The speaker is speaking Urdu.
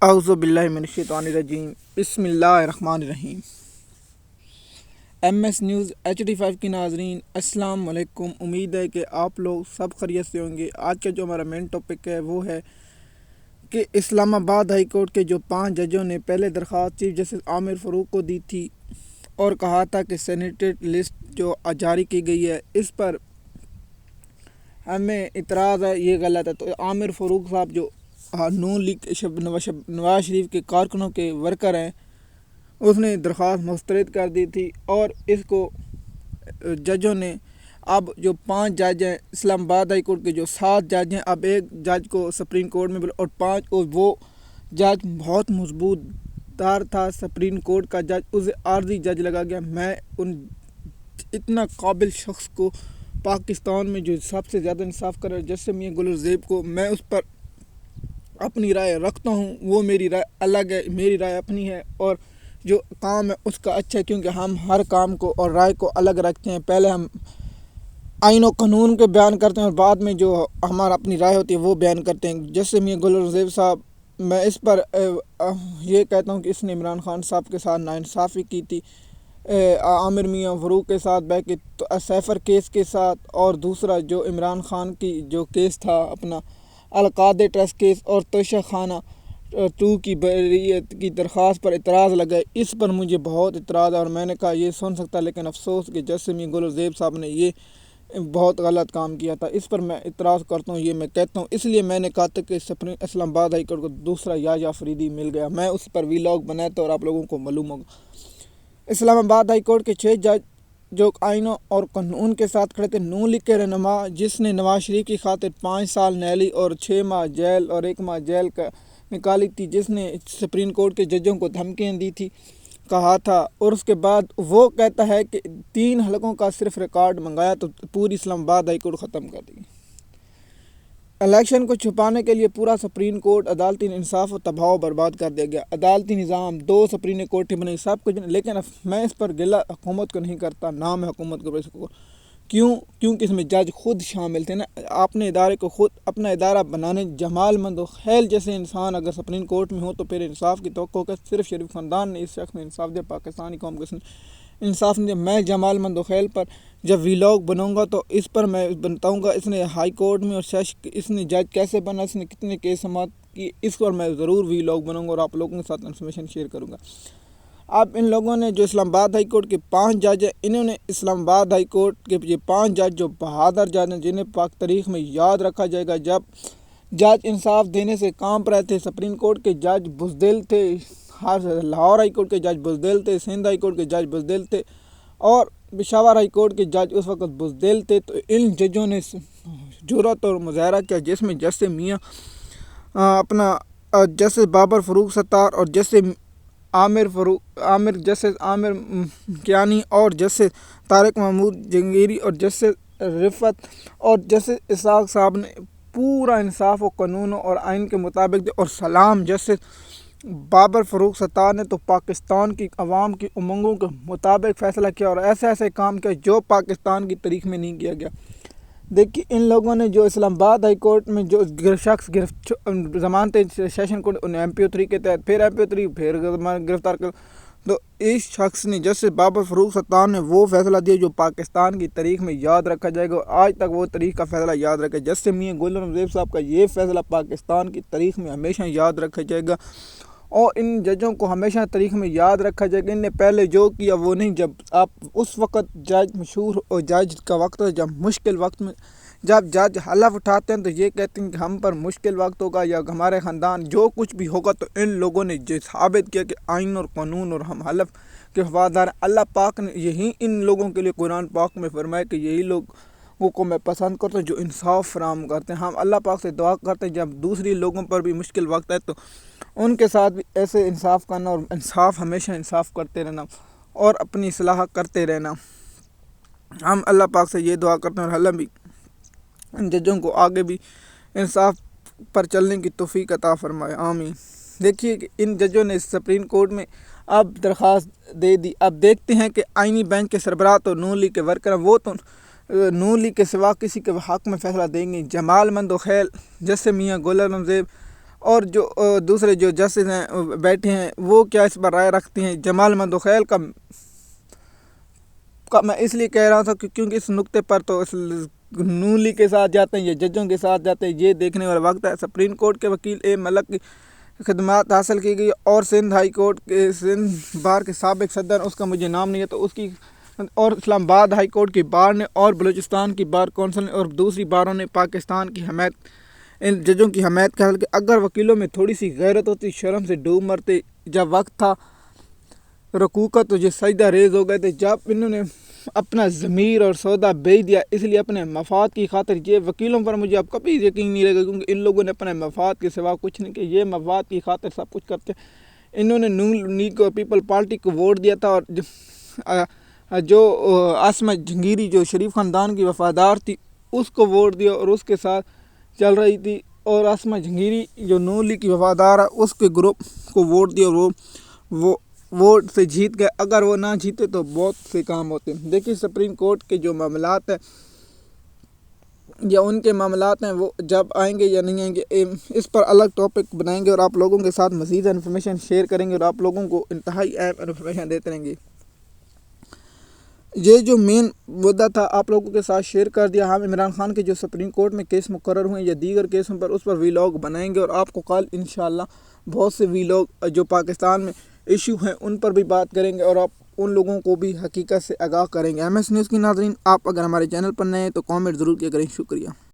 اعوذ باللہ من الشیطان الرجیم، بسم اللہ الرحمن الرحیم۔ MS نیوز HD5 کی ناظرین السلام علیکم۔ امید ہے کہ آپ لوگ سب خیریت سے ہوں گے۔ آج کا جو ہمارا مین ٹاپک ہے وہ ہے کہ اسلام آباد ہائی کورٹ کے جو 5 ججوں نے پہلے درخواست چیف جسٹس عامر فاروق کو دی تھی اور کہا تھا کہ سینیٹیڈ لسٹ جو جاری کی گئی ہے اس پر ہمیں اعتراض ہے، یہ غلط ہے۔ تو عامر فاروق صاحب جو نون لیگ نواز شریف کے کارکنوں کے ورکر ہیں، اس نے درخواست مسترد کر دی تھی اور اس کو ججوں نے اب جو 5 جج ہیں اسلام آباد ہائی کورٹ کے جو 7 جج ہیں، اب ایک جج کو سپریم کورٹ میں اور 5 اور وہ جج بہت مضبوط دار تھا سپریم کورٹ کا جج، اسے عارضی جج لگا گیا۔ میں ان اتنا قابل شخص کو پاکستان میں جو سب سے زیادہ انصاف کر رہا ہے جیسے میاں گلر زیب کو، میں اس پر اپنی رائے رکھتا ہوں۔ وہ میری رائے الگ ہے، میری رائے اپنی ہے اور جو کام ہے اس کا اچھا ہے، کیونکہ ہم ہر کام کو اور رائے کو الگ رکھتے ہیں۔ پہلے ہم آئین و قانون کے بیان کرتے ہیں اور بعد میں جو ہمارا اپنی رائے ہوتی ہے وہ بیان کرتے ہیں۔ جیسے میاں گلر زیب صاحب، میں اس پر یہ کہتا ہوں کہ اس نے عمران خان صاحب کے ساتھ ناانصافی کی تھی، عامر میاں فاروق کے ساتھ بیٹھ کے سیفر کیس کے ساتھ، اور دوسرا جو عمران خان کی جو کیس تھا اپنا القادے ٹرسٹ کیس اور توشہ خانہ 2 کی بریت کی درخواست پر اعتراض لگائے، اس پر مجھے بہت اعتراض ہے اور میں نے کہا یہ سن سکتا، لیکن افسوس کہ جیسے میاں گلر زیب صاحب نے یہ بہت غلط کام کیا تھا، اس پر میں اعتراض کرتا ہوں، یہ میں کہتا ہوں۔ اس لیے میں نے کہا تھا کہ اسلام آباد ہائی کورٹ کو دوسرا یا فریدی مل گیا، میں اس پر ویلاگ بنایا تھا اور آپ لوگوں کو معلوم ہوگا۔ اسلام آباد ہائی کورٹ کے 6 جج جو آئین اور قانون کے ساتھ کھڑے تھے، نون لیگ کے رہنما جس نے نواز شریف کی خاطر 5 سال نیلی اور 6 ماہ جیل اور 1 ماہ جیل کا نکالی تھی، جس نے سپریم کورٹ کے ججوں کو دھمکیاں دی تھی، کہا تھا، اور اس کے بعد وہ کہتا ہے کہ 3 حلقوں کا صرف ریکارڈ منگایا تو پوری اسلام آباد ہائی کورٹ ختم کر دی۔ الیکشن کو چھپانے کے لیے پورا سپریم کورٹ عدالتی انصاف و تباہ برباد کر دیا گیا۔ عدالتی نظام 2 سپریم کورٹیں بنی، سب کچھ، لیکن میں اس پر گلہ حکومت کو نہیں کرتا، نہ میں حکومت کو کیونکہ اس میں جج خود شامل تھے نا۔ اپنے ادارے کو خود اپنا ادارہ بنانے جمال مندوخیل جیسے انسان اگر سپریم کورٹ میں ہو تو پھر انصاف کی توقع کہ صرف شریف خاندان نے اس شخص نے انصاف دیا، پاکستانی قوم کو اس نے انصاف نہیں دیا۔ میں جمال مندوخیل پر جب ویلاگ بناؤں گا تو اس پر میں بتاؤں گا اس نے ہائی کورٹ میں اور اس نے جج کیسے بنا، اس نے کتنے کیس سماعت کی، اس پر میں ضرور ویلاگ بناؤں گا اور آپ لوگوں کے ساتھ انفارمیشن شیئر کروں گا۔ اب ان لوگوں نے جو اسلام آباد ہائی کورٹ کے 5 جج ہیں، انہوں نے اسلام آباد ہائی کورٹ کے یہ 5 جج جو بہادر جج ہیں، جنہیں پاک تاریخ میں یاد رکھا جائے گا، جب جج انصاف دینے سے کام رہے تھے۔ سپریم کورٹ کے جج بزدل تھے، لاہور ہائی کورٹ کے جج بزدل تھے، سندھ ہائی کورٹ کے جج بزدل تھے اور پشاور ہائی کورٹ کے جج اس وقت بزدل تھے۔ تو ان ججوں نے جرأت اور مظاہرہ کیا، جس میں جیسے میاں جیسے بابر فاروق ستار اور جیسے جیسے عامر کیانی اور جیسے طارق محمود جنگیری اور جیسے رفت اور جیسے اسحاق صاحب نے پورا انصاف و قانون اور آئین کے مطابق دیا، اور سلام جیسے بابر فاروق ستار نے تو پاکستان کی عوام کی امنگوں کے مطابق فیصلہ کیا اور ایسے کام کیا جو پاکستان کی تاریخ میں نہیں کیا گیا۔ دیکھیے ان لوگوں نے جو اسلام آباد ہائی کورٹ میں جو شخص ضمانت سیشن کورٹ MP03 کے تحت پھر MP03 پھر گرفتار کر، تو اس شخص نے جیسے بابر فاروق ستار نے وہ فیصلہ دیا جو پاکستان کی تاریخ میں یاد رکھا جائے گا، آج تک وہ تاریخ کا فیصلہ یاد رکھا، جیسے میاں گلر زیب صاحب کا یہ فیصلہ پاکستان کی تاریخ میں ہمیشہ یاد رکھا جائے گا اور ان ججوں کو ہمیشہ تاریخ میں یاد رکھا جائے گا۔ ان نے پہلے جو کیا وہ نہیں، جب آپ اس وقت جج مشہور اور جج کا وقت ہے جب مشکل وقت میں جب جج حلف اٹھاتے ہیں تو یہ کہتے ہیں کہ ہم پر مشکل وقت ہوگا یا ہمارے خاندان جو کچھ بھی ہوگا، تو ان لوگوں نے یہ ثابت کیا کہ آئین اور قانون اور ہم حلف کے وفادار ہیں۔ اللہ پاک نے یہی ان لوگوں کے لیے قرآن پاک میں فرمایا کہ یہی لوگوں کو میں پسند کرتا ہوں جو انصاف فراہم کرتے ہیں۔ ہم اللہ پاک سے دعا کرتے ہیں جب دوسری لوگوں پر بھی مشکل وقت ہے تو ان کے ساتھ بھی ایسے انصاف کرنا اور ہمیشہ انصاف کرتے رہنا اور اپنی اصلاح کرتے رہنا۔ ہم اللہ پاک سے یہ دعا کرتے ہیں اور اللہ بھی ان ججوں کو آگے بھی انصاف پر چلنے کی توفیق عطا فرمائے، آمین۔ دیکھیے کہ ان ججوں نے سپریم کورٹ میں اب درخواست دے دی، اب دیکھتے ہیں کہ آئینی بینچ کے سربراہ تو نون لیگ کے ورکر ہیں، وہ تو نون لیگ کے سوا کسی کے حق میں فیصلہ دیں گے۔ جمال مندوخیل جیسے میاں گلر زیب اور جو دوسرے جو جسٹس ہیں بیٹھے ہیں وہ کیا اس پر رائے رکھتے ہیں۔ جمال مندوخیل کا میں اس لیے کہہ رہا تھا کیونکہ اس نقطے پر تو اس نون لیگ کے ساتھ جاتے ہیں یا ججوں کے ساتھ جاتے ہیں، یہ دیکھنے والا وقت ہے۔ سپریم کورٹ کے وکیل اے ملک کی خدمات حاصل کی گئی، اور سندھ ہائی کورٹ کے سندھ بار کے سابق صدر، اس کا مجھے نام نہیں ہے تو اس کی، اور اسلام آباد ہائی کورٹ کی بار نے، اور بلوچستان کی بار کونسل نے، اور دوسری باروں نے پاکستان کی حمایت، ان ججوں کی حمایت کا حل کہ اگر وکیلوں میں تھوڑی سی غیرت ہوتی، شرم سے ڈوب مرتے، جب وقت تھا رکوع کا تو یہ سجدہ ریز ہو گئے تھے۔ جب انہوں نے اپنا ضمیر اور سودا بیچ دیا، اس لیے اپنے مفاد کی خاطر، یہ وکیلوں پر مجھے اب کبھی یقین نہیں رہے گا کیونکہ ان لوگوں نے اپنے مفاد کے سوا کچھ نہیں کیا، یہ مفاد کی خاطر سب کچھ کرتے۔ انہوں نے نون لیگ کو، پیپل پارٹی کو ووٹ دیا تھا، اور جو عاصمہ جہانگیری جو شریف خاندان کی وفادار تھی اس کو ووٹ دیا اور اس کے ساتھ چل رہی تھی، اور عاصمہ جہانگیری جو نون لیگ کی وفادار ہے اس کے گروپ کو ووٹ دیا، وہ ووٹ سے جیت گئے۔ اگر وہ نہ جیتے تو بہت سے کام ہوتے ہیں۔ دیکھیے سپریم کورٹ کے جو معاملات ہیں یا ان کے معاملات ہیں وہ جب آئیں گے یا نہیں آئیں گے، اس پر الگ ٹاپک بنائیں گے اور آپ لوگوں کے ساتھ مزید انفارمیشن شیئر کریں گے اور آپ لوگوں کو انتہائی اہم انفارمیشن دیتے رہیں گے۔ یہ جو مین مدعا تھا آپ لوگوں کے ساتھ شیئر کر دیا۔ ہم عمران خان کے جو سپریم کورٹ میں کیس مقرر ہوئے یا دیگر کیسوں پر اس پر ویلاگ بنائیں گے، اور آپ کو کل انشاءاللہ بہت سے ویلاگ جو پاکستان میں ایشو ہیں ان پر بھی بات کریں گے، اور آپ ان لوگوں کو بھی حقیقت سے آگاہ کریں گے۔ MS نیوز کی ناظرین، آپ اگر ہمارے چینل پر نئے ہیں تو کامنٹ ضرور کیا کریں۔ شکریہ۔